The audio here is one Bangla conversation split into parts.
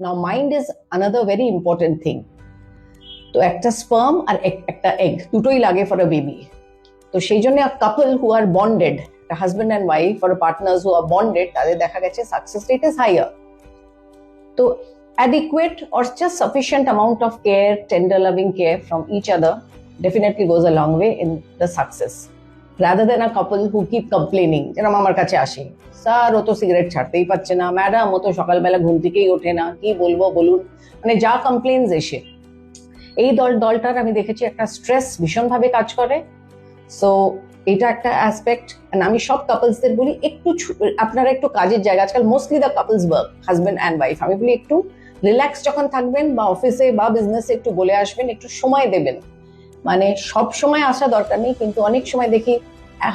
Now mind is another very important thing. তো একটা স্পার্ম আর একটা এগ দুটোই লাগে ফর আ বেবি। তো সেই জন্য couple who are bonded, husband and wife or partners who are bonded, তাদের দেখা গেছে সাকসেস রেট ইজ হাইয়ার। তো adequate or just sufficient amount of care, tender loving care from each other definitely goes a long way in the success, rather than a couple who keep complaining। যেরকম আমার কাছে আসে, স্যার ও তো সিগারেট ছাড়তেই পারছে না, ম্যাডাম ও তো সকালবেলা ঘুম থেকেই ওঠে না, কি বলবো বলুন, মানে যা কমপ্লেইনস এসে এই দলটার আমি দেখেছি একটা স্ট্রেস ভীষণভাবে কাজ করে। সো এটা একটা অ্যাসপেক্ট। আমি সব কাপলসদের বলি একটু আপনারা একটু কাজের জায়গা, আজকাল mostly the couples work, husband and wife, আমি বলি একটু রিল্যাক্স যখন থাকবেন বা অফিসে বা বিজনেসে একটু বলে আসবেন, একটু সময় দেবেন। মানে সব সময় আসা দরকার নেই, কিন্তু অনেক সময় দেখি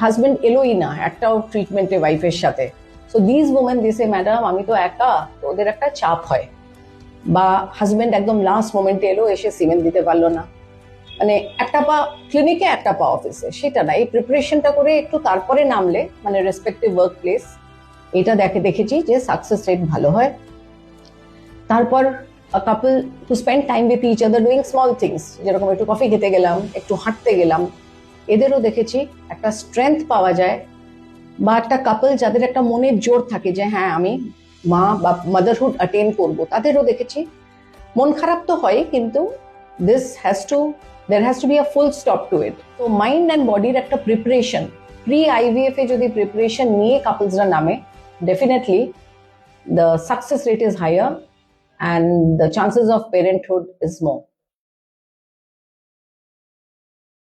হাজব্যান্ড এলোই না একটাও ট্রিটমেন্টে ওয়াইফের সাথে। সো দিস ওমেন দিসে ম্যাডাম আমি তো একা, তো ওদের একটা চাপ হয়। বা হাজব্যান্ড একদম লাস্ট মোমেন্টে এলো, এসে সিমেন্ট দিতে পারলো না, মানে একটা পা ক্লিনিকে একটা পা অফিসে, সেটা না, এই প্রিপারেশনটা করে একটু তারপরে নামলে মানে রেসপেক্টিভ ওয়ার্ক প্লেস, এটা দেখেছি যে সাকসেস রেট ভালো হয়। তারপর couple to spend time with each other doing small things, যেরকম একটু কফি খেতে গেলাম, একটু হাঁটতে গেলাম, এদেরও দেখেছি একটা স্ট্রেংথ পাওয়া যায়। বা একটা কাপল যাদের একটা মনের জোর থাকে যে হ্যাঁ আমি মা বা মাদারহুড অ্যাটেন্ড করবো, তাদেরও দেখেছি মন খারাপ তো হয়, কিন্তু there has to be a full stop to it. তো মাইন্ড অ্যান্ড বডির একটা প্রিপারেশন, প্রি আইভিএফ এ যদি প্রিপারেশন নিয়ে কাপলসরা নামে, definitely the success rate is higher and the chances of parenthood is more.